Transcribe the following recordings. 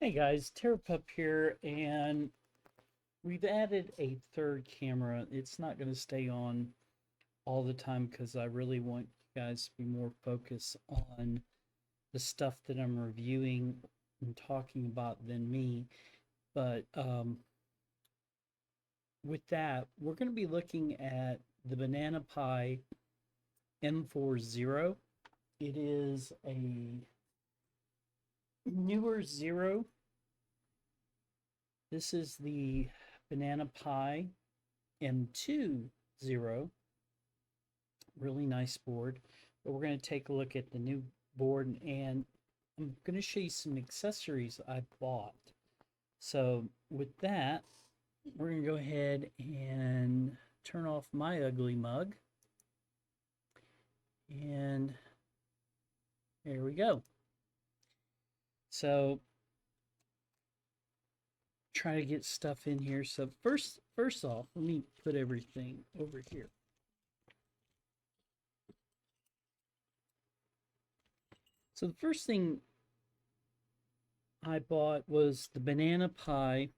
Hey guys, TerrorPUP here, and we've added a third camera. It's not going to stay on all the time because I really want you guys to be more focused on the stuff that I'm reviewing and talking about than me. But with that, we're going to be looking at the Banana Pi M4 Zero. It is a newer Zero. This is the Banana Pi M2 Zero. Really nice board. But we're going to take a look at the new board, and I'm going to show you some accessories I bought. So with that, we're going to go ahead and turn off my ugly mug. And there we go. So try to get stuff in here. So first off, let me put everything over here. So the first thing I bought was the Banana Pi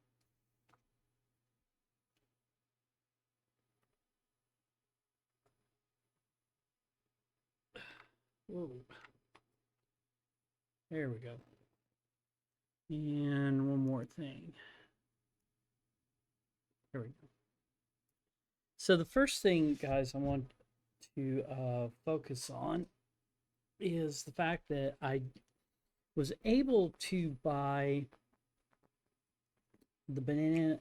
Whoa. There we go. And one more thing. There we go. So the first thing, guys, I want to focus on is the fact that I was able to buy the Banana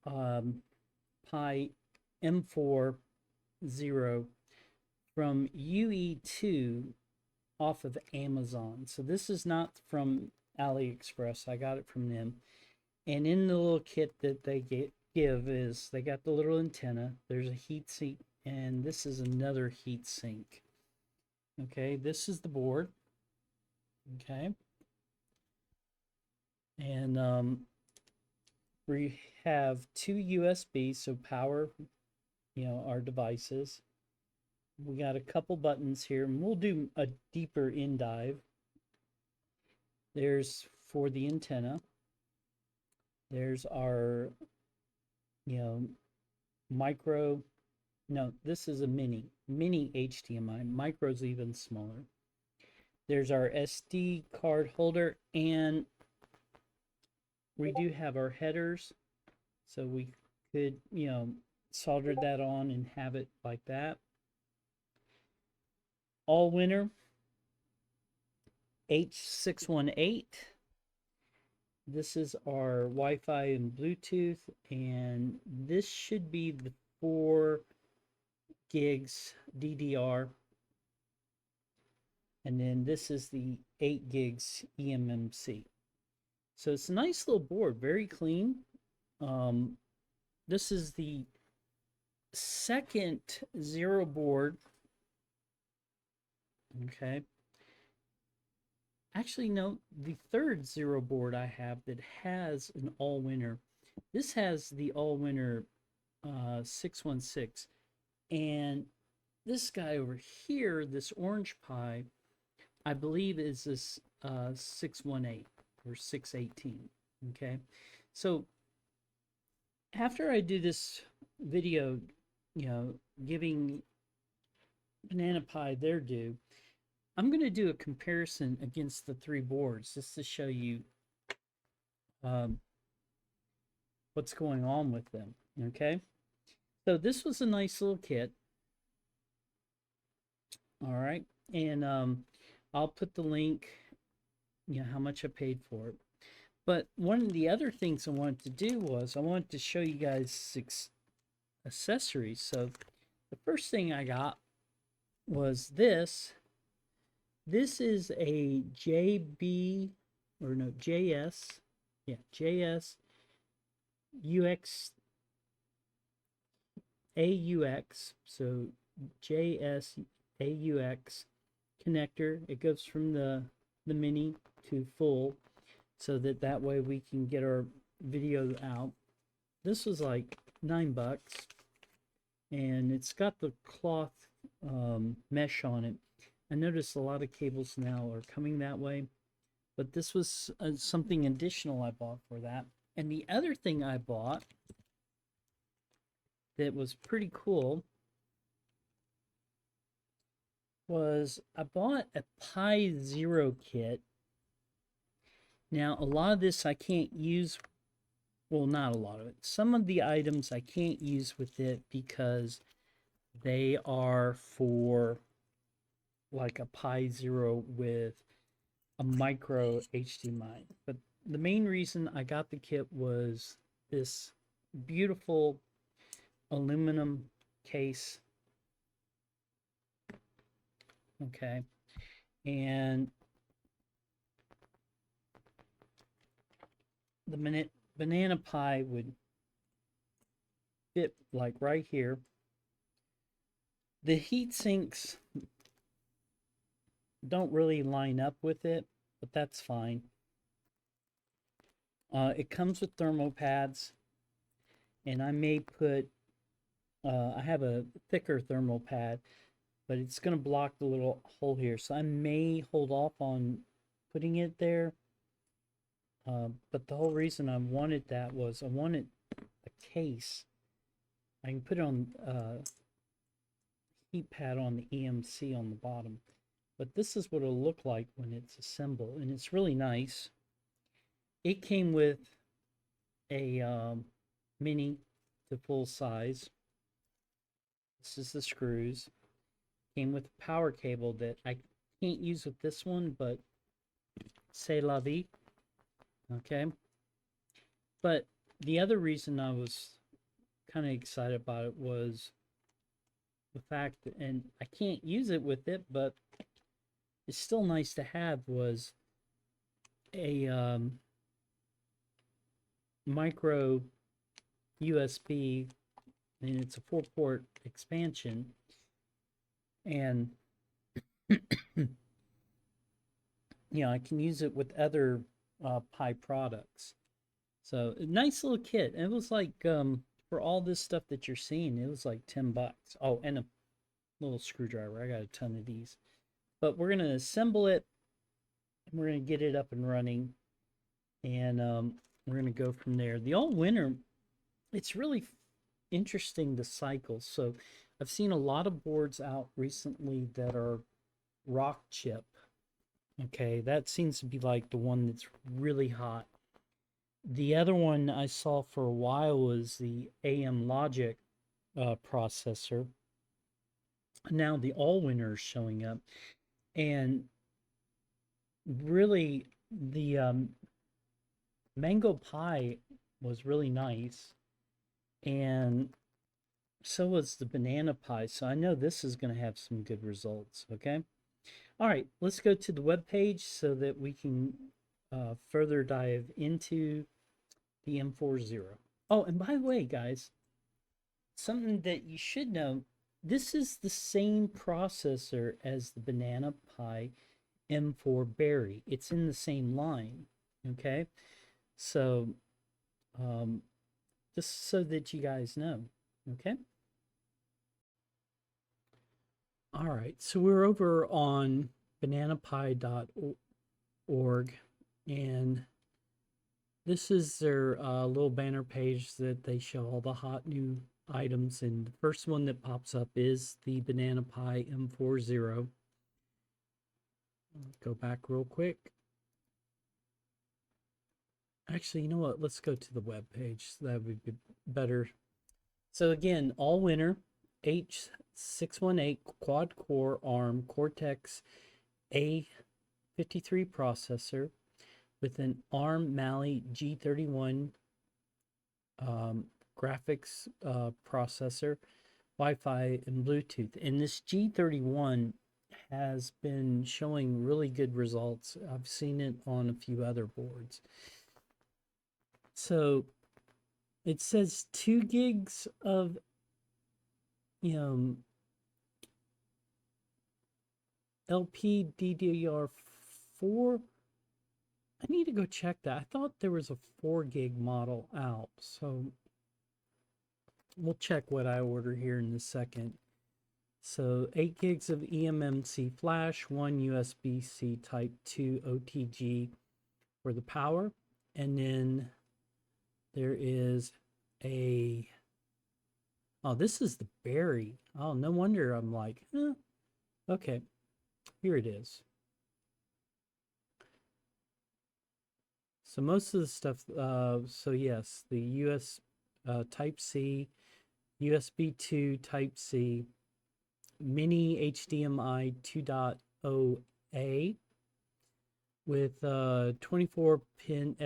Pi M4 Zero from UE2 off of Amazon. So this is not from AliExpress. I got it from them. And in the little kit that they give is they got the little antenna. There's a heat sink, and this is another heat sink. Okay, this is the board. Okay. And we have two USB, so power, our devices. We got a couple buttons here, and we'll do a deeper in dive. There's for the antenna. There's our, micro. No, this is a mini HDMI. Micro's even smaller. There's our SD card holder, and we do have our headers, so we could, solder that on and have it like that. Allwinner H618. This is our Wi-Fi and Bluetooth, and this should be the 4 gigs DDR. And then this is the 8 gigs eMMC. So it's a nice little board, very clean. This is the second Zero board. Okay. Actually, no, the third Zero board I have that has an Allwinner. This has the Allwinner 616. And this guy over here, this Orange Pi, I believe is this 618 or 618. Okay. So after I do this video, giving Banana Pi their due, I'm going to do a comparison against the 3 boards just to show you what's going on with them. Okay, so this was a nice little kit. All right, and I'll put the link, how much I paid for it. But one of the other things I wanted to do was I wanted to show you guys 6 accessories. So the first thing I got was this. This is a JS UX AUX, so JS AUX connector. It goes from the mini to full, so that way we can get our video out. This was like $9, and it's got the cloth mesh on it. I notice a lot of cables now are coming that way. But this was something additional I bought for that. And the other thing I bought that was pretty cool was I bought a Pi Zero kit. Now, a lot of this I can't use, well, not a lot of it. Some of the items I can't use with it because they are for like a Pi Zero with a micro HDMI. But the main reason I got the kit was this beautiful aluminum case. Okay. And the banana Pi would fit like right here. The heat sinks don't really line up with it, but that's fine. It comes with thermal pads, and I may put, I have a thicker thermal pad, but it's going to block the little hole here, so I may hold off on putting it there. But the whole reason I wanted that was I wanted a case. I can put it on heat pad on the eMMC on the bottom. But this is what it'll look like when it's assembled, and it's really nice. It came with a mini to full size. This is the screws. Came with a power cable that I can't use with this one, but c'est la vie. Okay. But the other reason I was kind of excited about it was the fact that, and I can't use it with it, but it's still nice to have, was a micro USB, and it's a 4-port expansion, and I can use it with other Pi products. So a nice little kit. And it was like for all this stuff that you're seeing, it was like $10. Oh, and a little screwdriver. I got a ton of these. But we're gonna assemble it, and we're gonna get it up and running, and we're gonna go from there. The Allwinner, it's really interesting, the cycle. So I've seen a lot of boards out recently that are rock chip. Okay, that seems to be like the one that's really hot. The other one I saw for a while was the AM Logic processor. Now the Allwinner is showing up, and really the Mango Pi was really nice, and so was the Banana Pi. So I know this is going to have some good results. Okay. All right, let's go to the web page so that we can further dive into the M40. Oh, and by the way, guys, something that you should know, this is the same processor as the Banana Pi M4 Berry. It's in the same line, okay? So, just so that you guys know, okay? All right, so we're over on bananapi.org, and this is their little banner page that they show all the hot new items, and the first one that pops up is the Banana Pi M40. Go back real quick. Actually, you know what? Let's go to the web page. So that would be better. So again, Allwinner H618 quad-core ARM Cortex A53 processor with an ARM Mali G31 graphics processor, Wi-Fi, and Bluetooth. And this G31 has been showing really good results. I've seen it on a few other boards. So it says 2 gigs of LPDDR4. I need to go check that. I thought there was a 4 gig model out, so we'll check what I order here in a second. So 8 gigs of eMMC flash, 1 USB-C Type 2 OTG for the power. And then there is a, oh, this is the berry. Oh, no wonder I'm like, okay, here it is. So most of the stuff, so yes, the US Type-C, USB 2 Type-C, mini HDMI 2.0A with 24-pin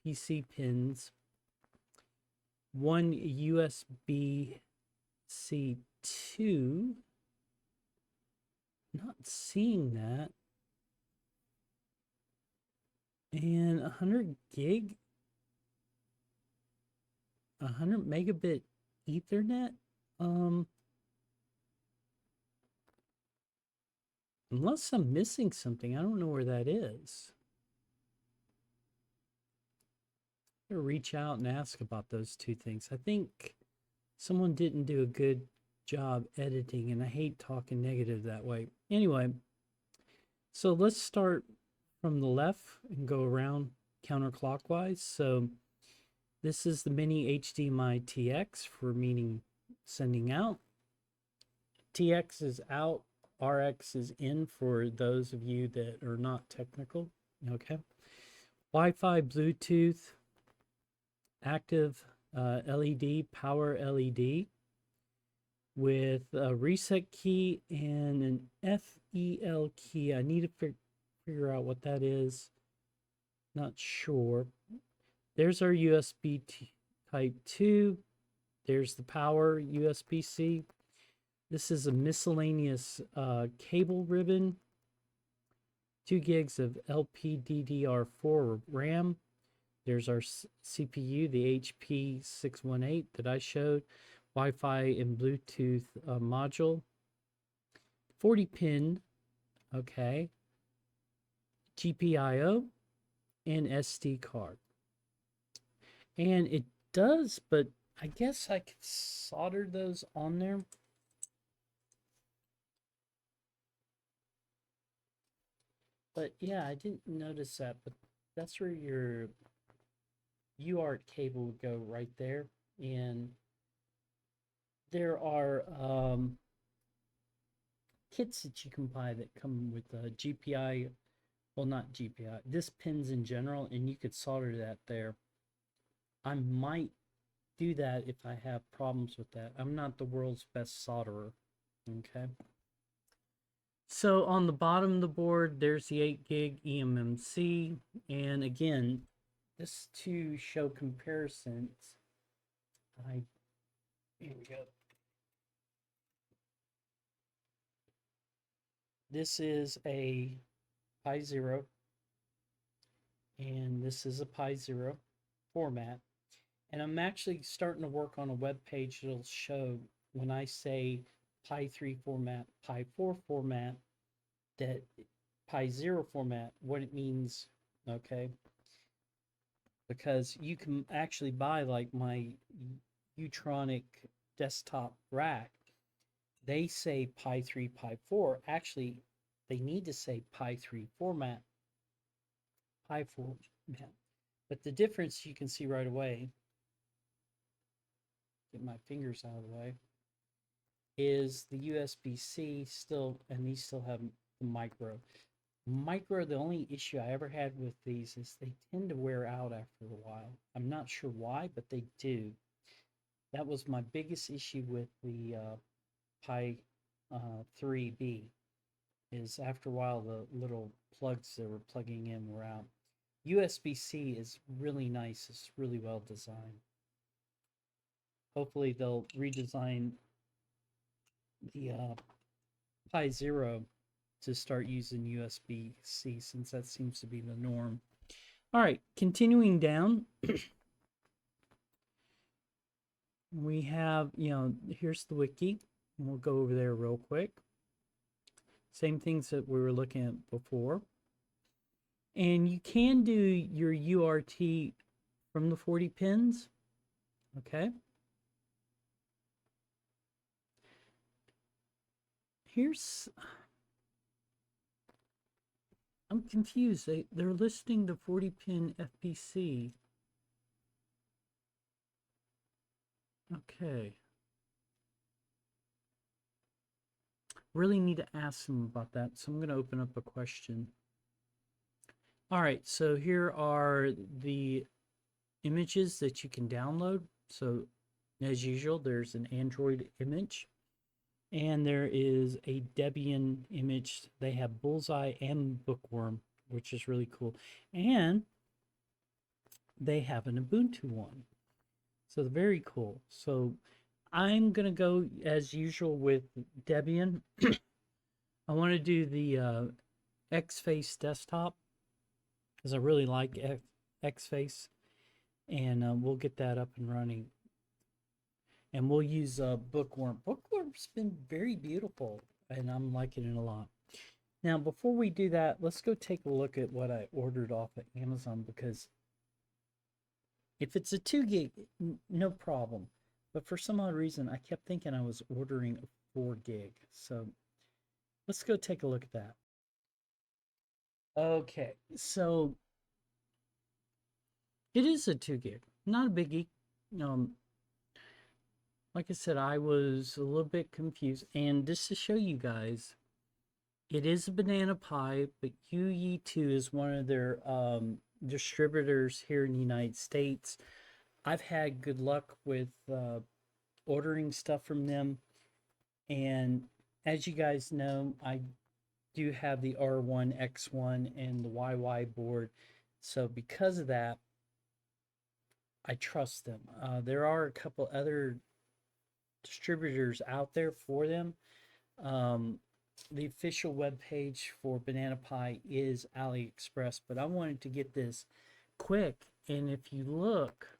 FPC pins, one USB-C 2, not seeing that, and 100 gig, 100 megabit Ethernet. Unless I'm missing something, I don't know where that is. I'm gonna reach out and ask about those two things. I think someone didn't do a good job editing, and I hate talking negative that way. Anyway, so let's start from the left and go around counterclockwise. So this is the mini HDMI TX for meaning sending out. TX is out, RX is in for those of you that are not technical. Okay. Wi-Fi, Bluetooth, active LED, power LED with a reset key and an FEL key. I need to figure out what that is. Not sure. There's our USB Type 2. There's the power USB-C. This is a miscellaneous cable ribbon. 2 gigs of LPDDR4 RAM. There's our CPU, the HP 618 that I showed. Wi-Fi and Bluetooth module. 40-pin, okay. GPIO and SD card. And it does, but I guess I could solder those on there. But yeah, I didn't notice that, but that's where your UART cable would go right there. And there are kits that you can buy that come with GPI, well, not GPI, this pins in general, and you could solder that there. I might do that if I have problems with that. I'm not the world's best solderer, okay? So on the bottom of the board, there's the 8 gig eMMC, and again, this to show comparisons, here we go. This is a Pi 0, and this is a Pi 0 format. And I'm actually starting to work on a web page that'll show when I say Pi 3 format, Pi 4 format, that Pi 0 format, what it means, okay? Because you can actually buy like my Utronic desktop rack. They say Pi 3, Pi 4. Actually, they need to say Pi 3 format, Pi 4 format. But the difference you can see right away, get my fingers out of the way, is the USB-C still, and these still have the micro. Micro, the only issue I ever had with these is they tend to wear out after a while. I'm not sure why, but they do. That was my biggest issue with the Pi 3B, is after a while the little plugs that were plugging in were out. USB-C is really nice. It's really well designed. Hopefully they'll redesign the Pi 0 to start using USB-C, since that seems to be the norm. All right, continuing down, we have, here's the wiki. We'll go over there real quick. Same things that we were looking at before. And you can do your UART from the 40 pins, okay? Here's, I'm confused. They're listing the 40-pin FPC. Okay. Really need to ask them about that, so I'm going to open up a question. All right, so here are the images that you can download. So as usual, there's an Android image and there is a Debian image. They have Bullseye and Bookworm, which is really cool. And they have an Ubuntu one. So very cool. So I'm going to go as usual with Debian. I want to do the XFace desktop because I really like XFace, and we'll get that up and running. And we'll use Bookworm. Bookworm's been very beautiful, and I'm liking it a lot. Now, before we do that, let's go take a look at what I ordered off of Amazon, because if it's a 2 gig, no problem. But for some odd reason, I kept thinking I was ordering a 4 gig. So let's go take a look at that. Okay, so it is a 2 gig, not a biggie. Like I said, I was a little bit confused. And just to show you guys, it is a Banana Pi, but UE2 is one of their distributors here in the United States. I've had good luck with ordering stuff from them. And as you guys know, I do have the R1, X1, and the YY board. So because of that, I trust them. There are a couple other distributors out there for them. The official webpage for Banana Pi is AliExpress, but I wanted to get this quick. And if you look,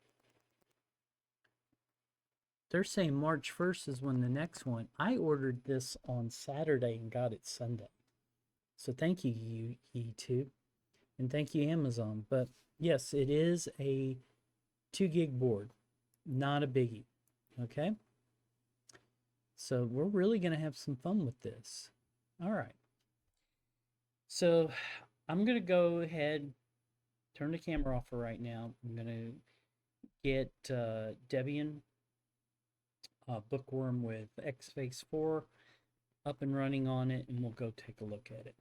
they're saying March 1st is when the next one. I ordered this on Saturday and got it Sunday. So thank you, UE2, and thank you, Amazon. But yes, it is a 2 gig board, not a biggie. Okay. So we're really going to have some fun with this. All right. So I'm going to go ahead, turn the camera off for right now. I'm going to get Debian Bookworm with XFace 4 up and running on it, and we'll go take a look at it.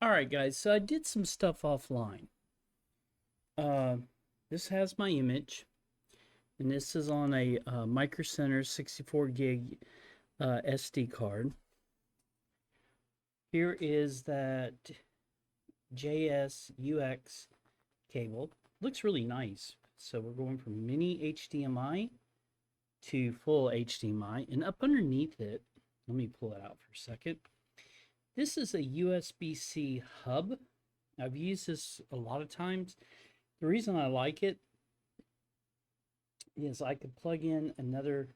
Alright guys, so I did some stuff offline. This has my image, and this is on a MicroCenter 64 gig SD card. Here is that JS-UX cable. Looks really nice. So we're going from mini HDMI to full HDMI, and up underneath it, let me pull it out for a second. This is a USB-C hub. I've used this a lot of times. The reason I like it is I could plug in another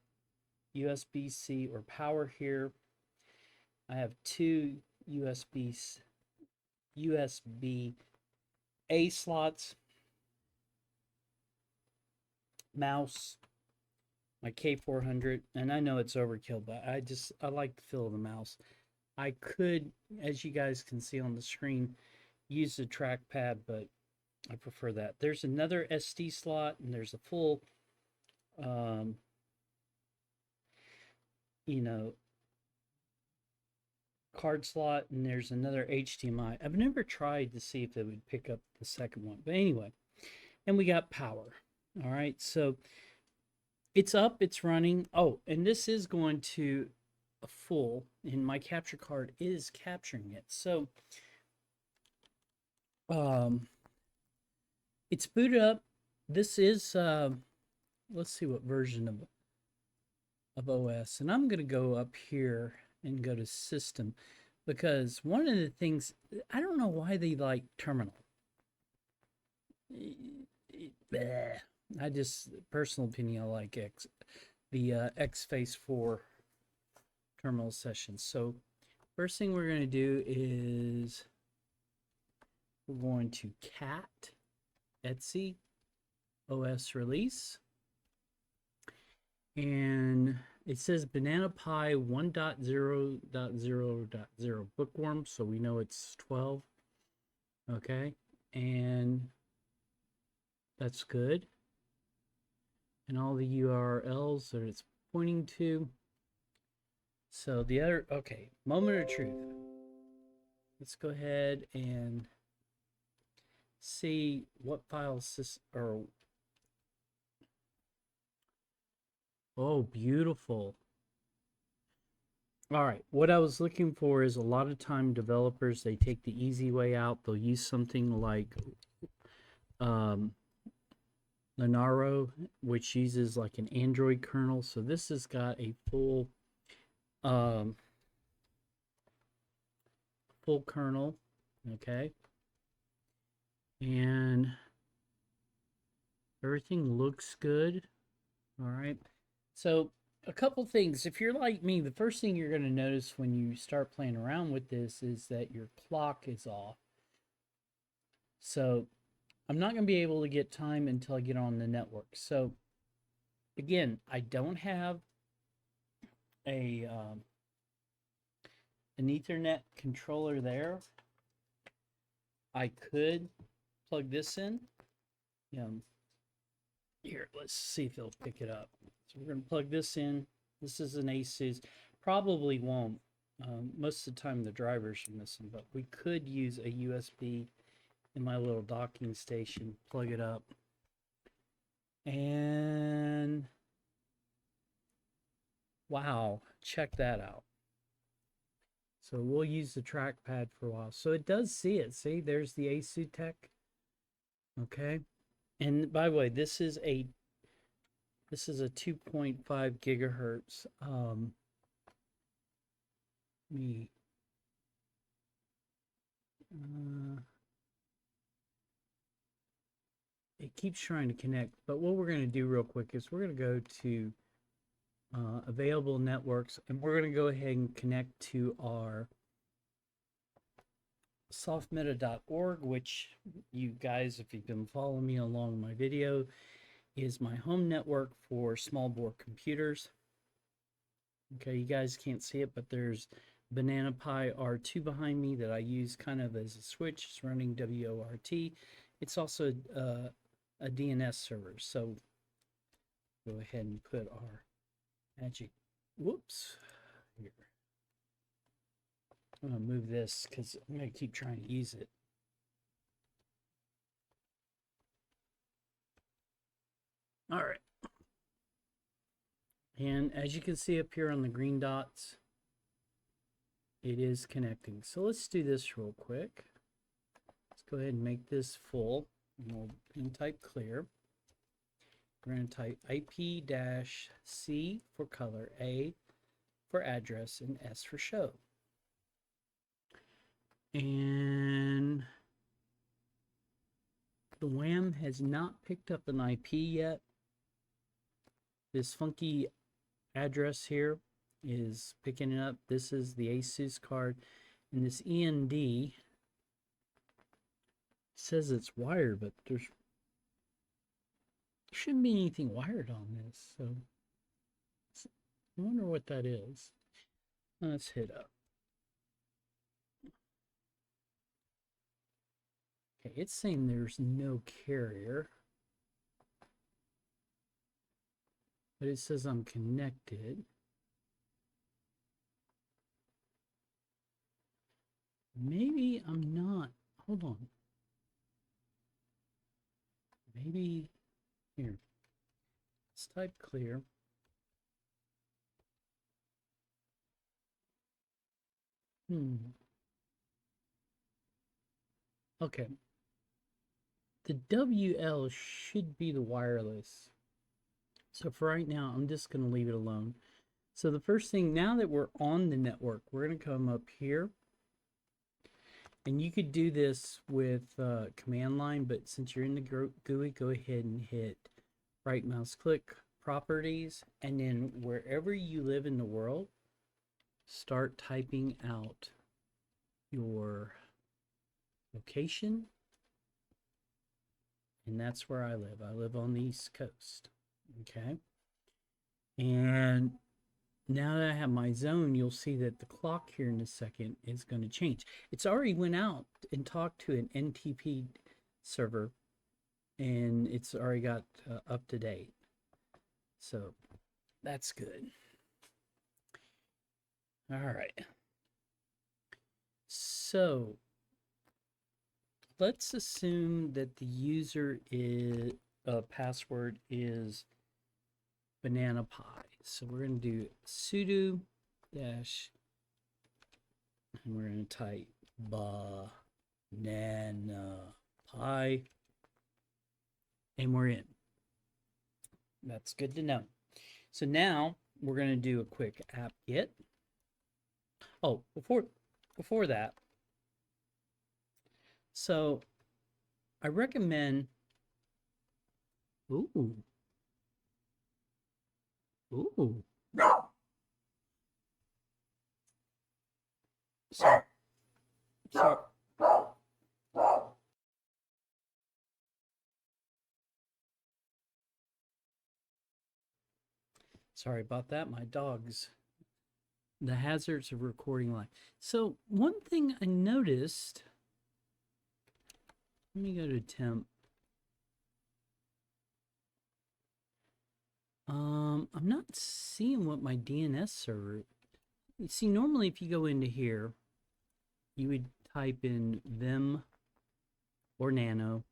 USB-C or power here. I have two USB-A slots, mouse, my K400, and I know it's overkill, but I like the feel of the mouse. I could, as you guys can see on the screen, use the trackpad, but I prefer that. There's another SD slot, and there's a full, card slot, and there's another HDMI. I've never tried to see if it would pick up the second one, but anyway. And we got power. All right, so it's up, it's running. Oh, and this is going to a full, and my capture card is capturing it. So it's booted up. This is let's see what version of OS, and I'm going to go up here and go to system, because one of the things, I don't know why they like terminal. I just, personal opinion, I like the XFCE terminal session. So first thing we're going to do is we're going to cat etc OS release, and it says Banana Pi 1.0.0.0 bookworm, so we know it's 12. Okay, and that's good. And all the URLs that it's pointing to. So the other, okay, moment of truth. Let's go ahead and see what files or, oh, beautiful. All right, what I was looking for is, a lot of time developers, they take the easy way out. They'll use something like Linaro, which uses like an Android kernel. So this has got a full kernel, okay, and everything looks good. All right, so a couple things. If you're like me, the first thing you're going to notice when you start playing around with this is that your clock is off. So I'm not going to be able to get time until I get on the network. So again, I don't have an Ethernet controller there. I could plug this in. Here, let's see if it'll pick it up. So we're going to plug this in. This is an ASUS. Probably won't. Most of the time the drivers are missing, but we could use a USB in my little docking station, plug it up, and wow, check that out. So we'll use the trackpad for a while. So it does see it. See, there's the ASUS Tech. Okay, and by the way, this is a 2.5 gigahertz. It keeps trying to connect, but what we're going to do real quick is we're going to go to available networks, and we're going to go ahead and connect to our softmeta.org, which you guys, if you've been following me along my video, is my home network for small board computers. Okay, you guys can't see it, but there's Banana Pi R2 behind me that I use kind of as a switch. It's running WORT. It's also a DNS server. So go ahead and put our magic, whoops, here. I'm going to move this because I'm going to keep trying to use it. All right. And as you can see up here on the green dots, it is connecting. So let's do this real quick. Let's go ahead and make this full. And we'll type clear. We're going to type IP-C for color, A for address, and S for show. And the WAM has not picked up an IP yet. This funky address here is picking it up. This is the ASUS card, and this END says it's wired, but there shouldn't be anything wired on this. So I wonder what that is. Let's hit up. Okay, it's saying there's no carrier, but it says I'm connected. Maybe I'm not. Hold on. Maybe here. Let's type clear. Okay. The WL should be the wireless. So for right now, I'm just going to leave it alone. So the first thing, now that we're on the network, we're going to come up here. And you could do this with command line, but since you're in the GUI, go ahead and hit right mouse click, properties, and then wherever you live in the world, start typing out your location. And that's where I live. I live on the East Coast. Okay. And now that I have my zone, you'll see that the clock here in a second is going to change. It's already went out and talked to an NTP server, and it's already got up to date. So that's good. All right. So let's assume that the user is password is banana pie. So we're going to do sudo dash, and we're going to type banana pie, and we're in. That's good to know. So now we're going to do a quick apt get. Oh, before that, so I recommend, ooh. So sorry about that. My dogs, the hazards of recording live. So one thing I noticed, let me go to temp. I'm not seeing what my DNS server. You see, normally if you go into here, you would type in Vim or Nano.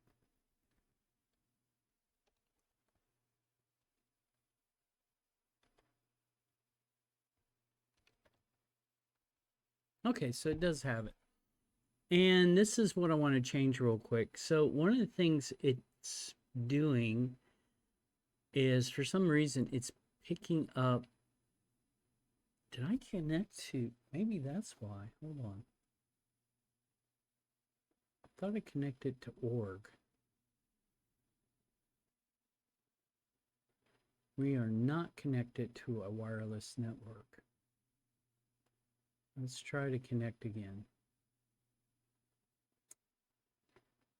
Okay, so it does have it. And this is what I want to change real quick. So one of the things it's doing is, for some reason, it's picking up. Did I connect to, maybe that's why. Hold on. I thought I connected to org. We are not connected to a wireless network. Let's try to connect again.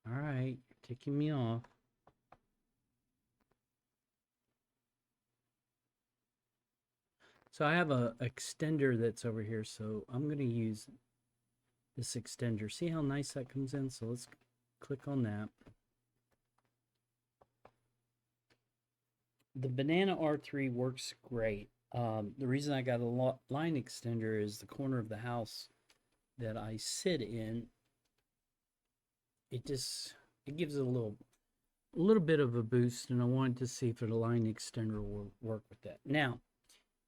All right, you're ticking me off. So I have a extender that's over here, so I'm going to use this extender. See how nice that comes in? So let's click on that. The Banana R3 works great. The reason I got a line extender is the corner of the house that I sit in. It gives it a little bit of a boost, and I wanted to see if a line extender will work with that. Now,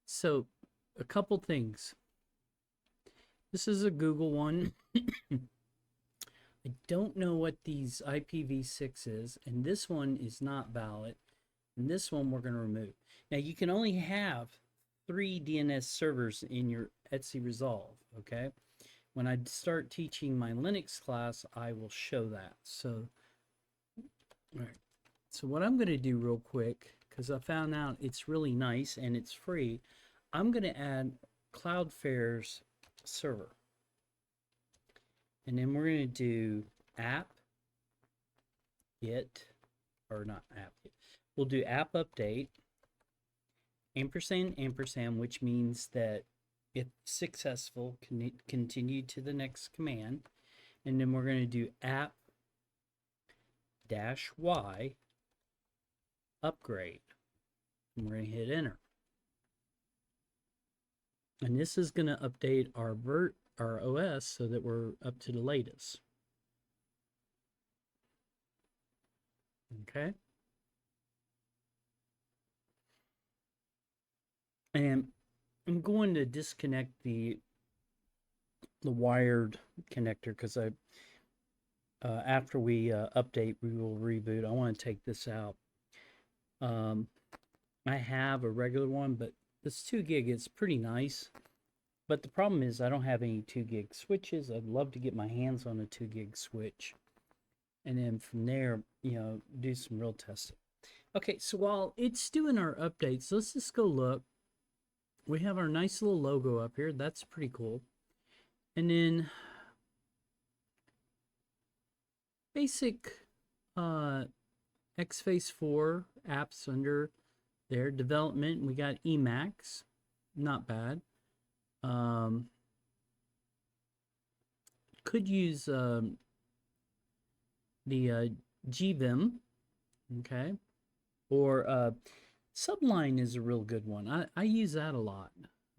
so a couple things. This is a Google one. I don't know what these IPv6 is, and this one is not valid, and this one we're going to remove. Now, you can only have 3 DNS servers in your Etsy Resolve, okay? When I start teaching my Linux class, I will show that. So, all right. So what I'm going to do real quick, because I found out it's really nice and it's free, I'm going to add Cloudflare's server. And then we're going to do app get, or not app get, we'll do app update, ampersand, ampersand, which means that if successful, continue to the next command. And then we're going to do app -y upgrade. And we're going to hit enter. And this is going to update our our OS so that we're up to the latest. Okay. And I'm going to disconnect the wired connector because after we update, we will reboot. I want to take this out. I have a regular one, but this 2 gig is pretty nice. But the problem is I don't have any 2 gig switches. I'd love to get my hands on a 2 gig switch. And then from there, do some real testing. Okay, so while it's doing our updates, let's just go look. We have our nice little logo up here. That's pretty cool. And then basic XFCE apps under there. Development, we got Emacs. Not bad. Could use the GVim, okay, or Subline is a real good one. I use that a lot,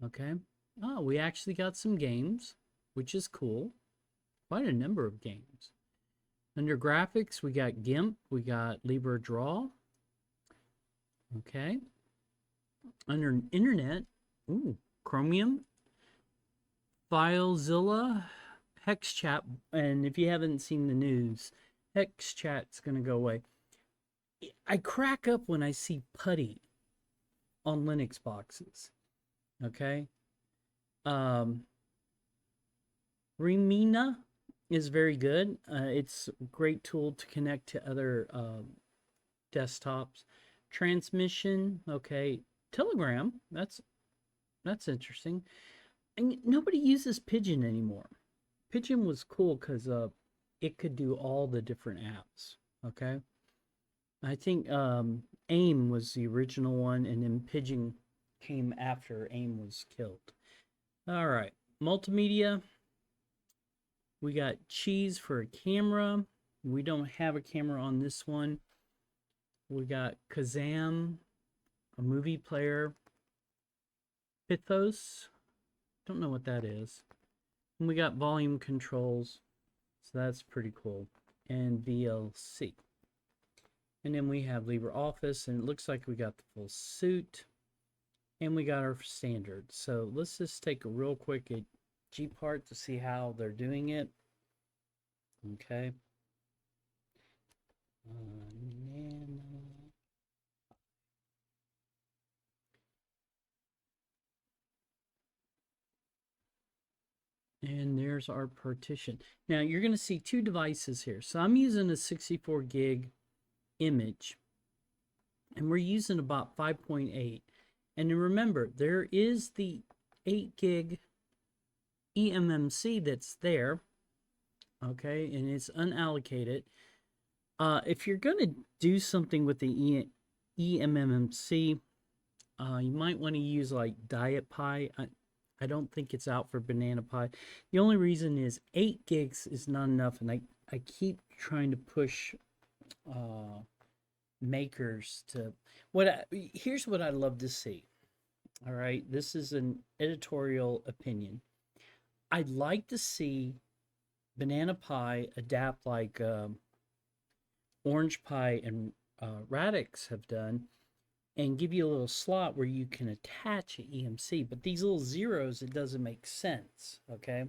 okay. Oh, we actually got some games, which is cool. Quite a number of games. Under graphics, we got GIMP, we got LibreDraw, okay. Under internet, ooh, Chromium, FileZilla, HexChat, and if you haven't seen the news, HexChat's going to go away. I crack up when I see PuTTY on Linux boxes. Okay. Remina is very good. It's a great tool to connect to other desktops. Transmission, okay. Telegram, that's interesting. And nobody uses Pigeon anymore. Pigeon was cool because it could do all the different apps. Okay. I think AIM was the original one, and then Pigeon came after AIM was killed. All right. Multimedia. We got Cheese for a camera. We don't have a camera on this one. We got Kazam, a movie player. Pithos. Don't know what that is. And we got volume controls. So that's pretty cool. And VLC. And then we have LibreOffice, and it looks like we got the full suite. And we got our standard. So let's just take a real quick Gpart to see how they're doing it. Okay. And there's our partition. Now you're going to see 2 devices here. So I'm using a 64 gig image, and we're using about 5.8. And remember, there is the 8 gig eMMC that's there, okay, and it's unallocated. If you're going to do something with the eMMC, you might want to use like DietPi. I don't think it's out for Banana Pi. The only reason is 8 gigs is not enough, and I keep trying to push makers to here's what I'd love to see. All right, this is an editorial opinion. I'd like to see Banana Pi adapt like Orange Pi and Radix have done, and give you a little slot where you can attach an eMMC. But these little zeros, it doesn't make sense, okay?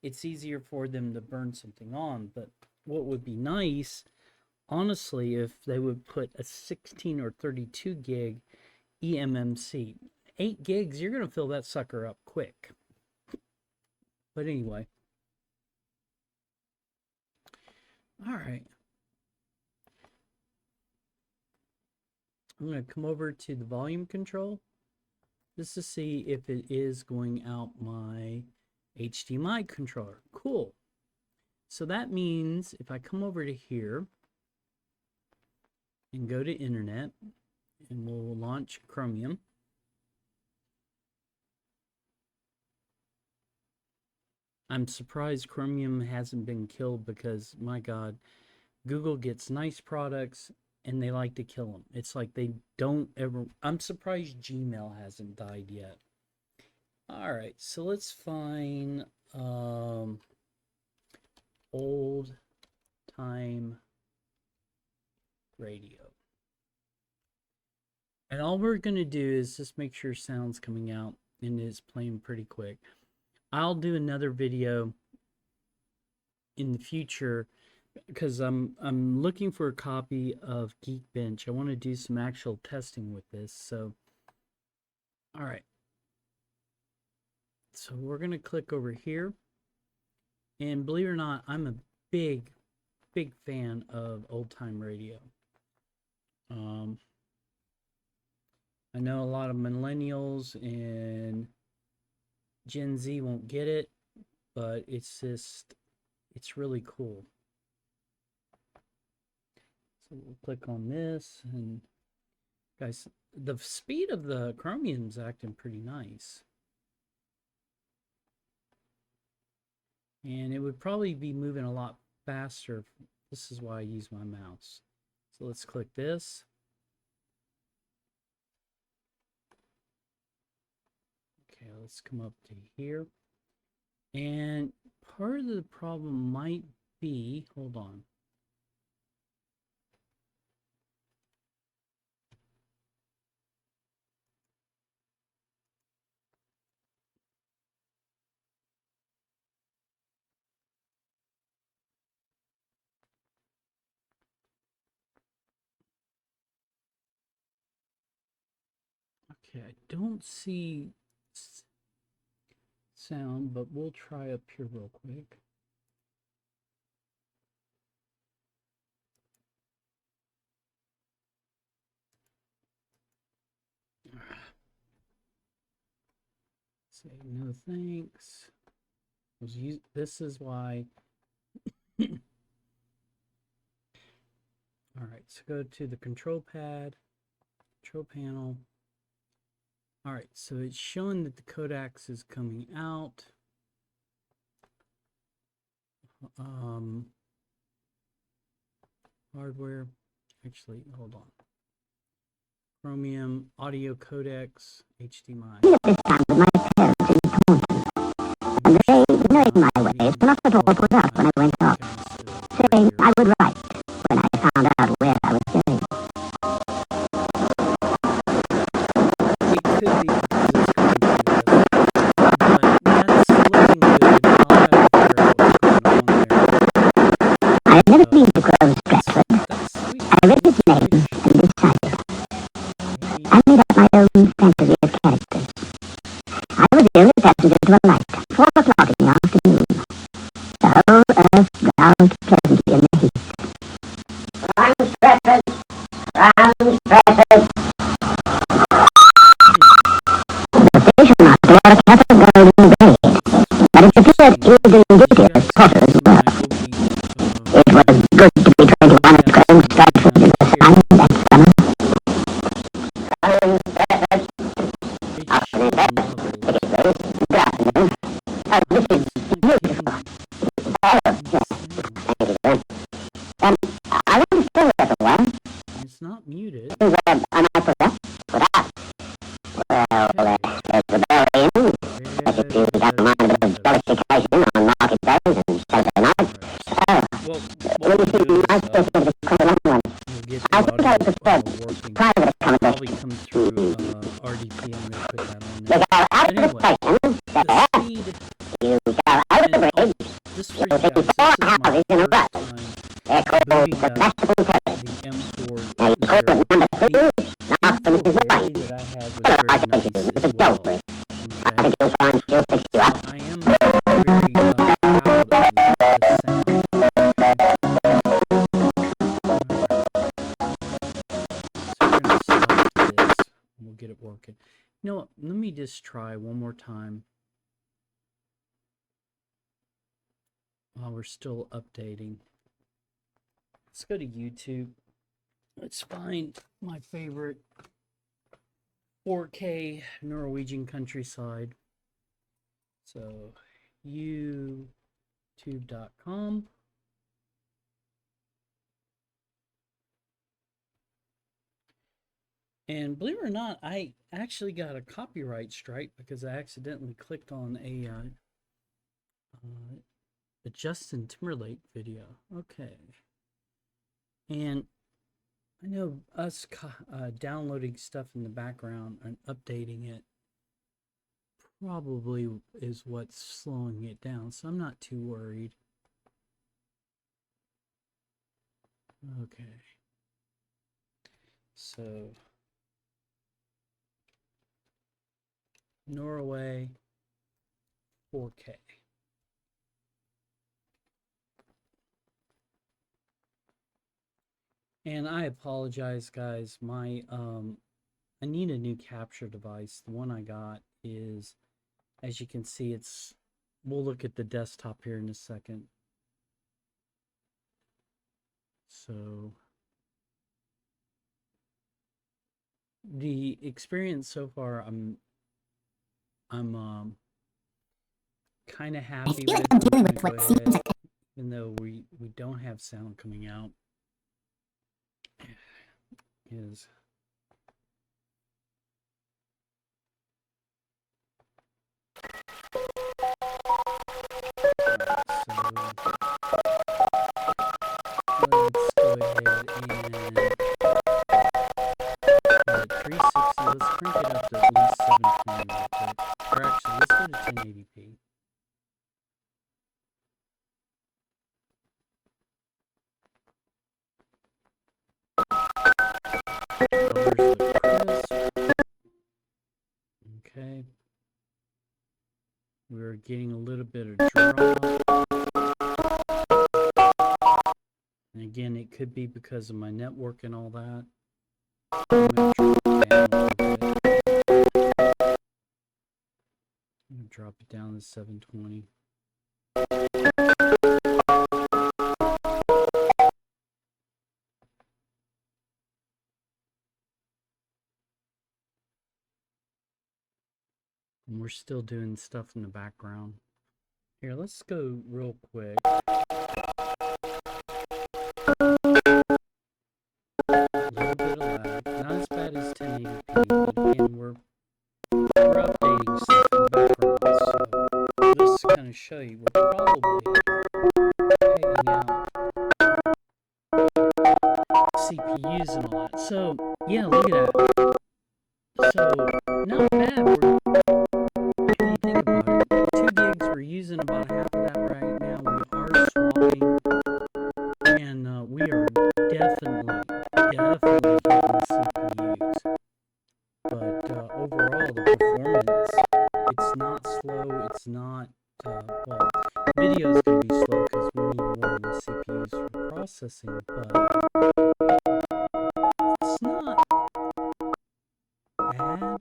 It's easier for them to burn something on. But what would be nice, honestly, if they would put a 16 or 32 gig eMMC. 8 gigs, you're going to fill that sucker up quick. But anyway. All right. I'm going to come over to the volume control just to see if it is going out my HDMI controller. Cool. So that means if I come over to here and go to internet, and we'll launch Chromium. I'm surprised Chromium hasn't been killed because, my God, Google gets nice products and they like to kill them. It's like they don't ever... I'm surprised Gmail hasn't died yet. All right, so let's find old time radio. And all we're going to do is just make sure sound's coming out and it's playing pretty quick. I'll do another video in the future because I'm looking for a copy of Geekbench. I want to do some actual testing with this. So, all right. So we're going to click over here. And believe it or not, I'm a big fan of old time radio. I know a lot of millennials and Gen Z won't get it, but it's really cool. So we'll click on this, and guys, the speed of the Chromium's acting pretty nice. And it would probably be moving a lot faster. This is why I use my mouse. So let's click this. Okay, let's come up to here. And part of the problem might be, hold on. Okay, I don't see sound, but we'll try up here real quick. Say no thanks. This is why. All right, so go to the control panel. All right, so it's showing that the codecs is coming out. Hardware, actually, hold on. Chromium, audio codecs, HDMI. This time with my parents in Cortez, and they ignored my ways, but not at all put up when I went off, saying I would write when I found out where I was going. It could be because it's coming through this, but that's looking good. I'll have to figure out what's going on there. I've never been to Grove Stratford. I read its name and decided. I made up my own fantasy of characters. I was the only passenger to alight, 4 o'clock in the afternoon. The whole earth browsed pleasantly in the heat. Round Stratford! Round Stratford! The station master wore a cap of golden braid, but it appeared indeed as Potter's work. It was good to be 21 at Grove Stratford in the sun that summer. Round Stratford! After the best, it is very grassy. Oh, this is beautiful. Oh, yes. Thank you, sir. I want to stay there for a while. It's not muted. Am I put up? Put up? Well, there's the Berry Inn. If you don't mind a bit of jollification on market days and Saturday nights. Well, Will you see my station of the quite a long one? we'll get I think I would prefer working. private accommodation. Probably come through RDP. I'm going to put that on You there. go out of the Anyway, station, the there. speed, You go out of the and bridge. this for you You'll guys, see this 4 is my houses in a first row. time They're called booting the up Vegetable Terrace. the M4 Now you go to zero. number 2, The now after M4 Mrs. Barry Lane. that I had was Hello, very I take you, nice Mrs. as well. Goldberg. I Okay, think you'll find she'll fix you up. I am very proud of the sound. So we're gonna stop this. And we'll get it working. You know what? Let me just try one more time while we're still updating. Let's go to YouTube. Let's find my favorite 4K Norwegian countryside. So youtube.com. And believe it or not, I actually got a copyright strike because I accidentally clicked on a the Justin Timberlake video. Okay. And I know us downloading stuff in the background and updating it probably is what's slowing it down, so I'm not too worried. Okay. So Norway 4K. And I apologize, guys. My I need a new capture device. The one I got is, as you can see, it's, we'll look at the desktop here in a second. So the experience so far, I'm kind of happy with. I'm dealing with what seems like, even though we don't have sound coming out, is let's go ahead and at 360, let's crank it up to at least 720 real quick. Or actually, let's go to 1080p. Colors look crisp. Okay. We're getting a little bit of drop. And again, it could be because of my network and all that. I'm going to drop it down a little bit. I'm going to drop it down to 720. And we're still doing stuff in the background. Here, let's go real quick. A little bit of lag. Not as bad as 1080p, but again, we're updating stuff in the background. So just to kind of show you, we're probably paying out CPUs and all that. So yeah, look at that. So not bad. If you think about it, 2 gigs, we're using about half of that right now. We are swapping, and we are definitely hitting CPUs. But overall, the performance, it's not slow. It's not, well, video is going to be slow because we need more of the CPUs for processing, but it's not bad.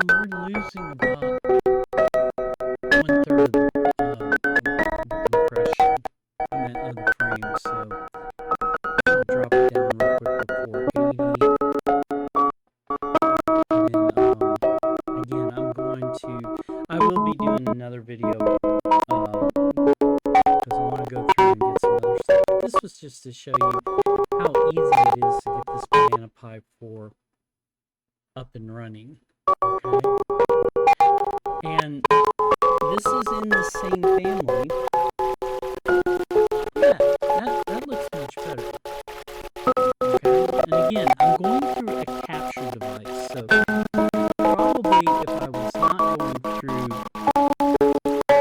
We're losing about 1/3 of the compression, I meant of the frames, so I'll drop it down real quick to 480. And then, again, I will be doing another video, because I want to go through and get some other stuff. But this was just to show you how easy it is to get this Banana Pi 4 up and running. Okay? And this is in the same family. Yeah, that looks much better. Okay? And again, I'm going through a capture device, so probably if I was not going through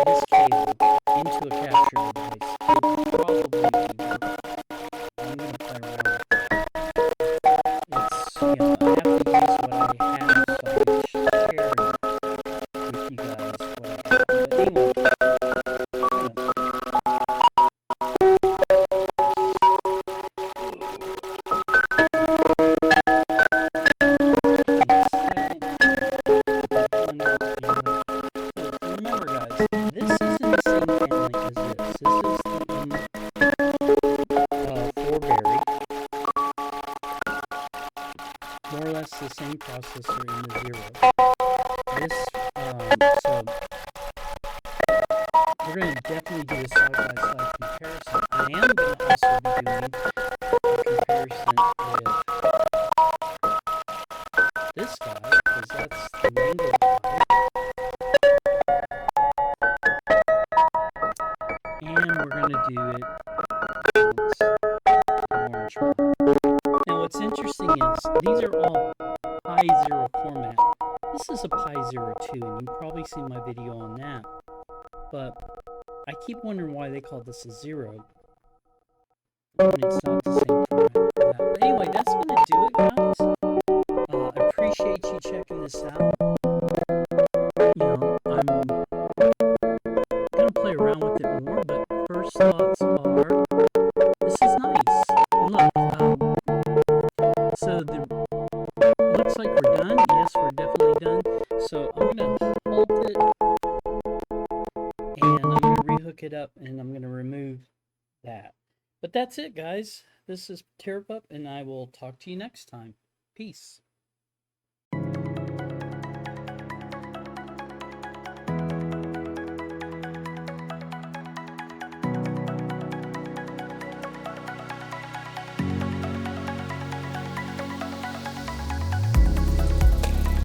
this cable into a capture device, it would probably be working. I'm going to play around with it. It's, you know, I have to use what I have so I can share it with you guys what I have. But anyway, remember, guys, this is in the same family as this. This is the 4-berry. More or less the same processor in the 0. This So we're going to definitely do a side-by-side comparison. I am going to also be doing a comparison with this guy, because that's the Mango guy. And we're going to do it orange one. Now what's interesting is these are all Pi0 format. This is a Pi02, and you've probably seen my video on that. But I keep wondering why they call this a 0. And it's not the same format for that. But anyway, that's going to do it, guys. I appreciate you checking this out. You know, I'm going to play around with it more, but first thoughts are, this is nice. And look, so looks like we're done. Yes, we're definitely done. So I'm going to hold it, and I'm going to rehook it up, and I'm going to remove that. But that's it, guys. This is TerrorPUP, and I will talk to you next time. Peace.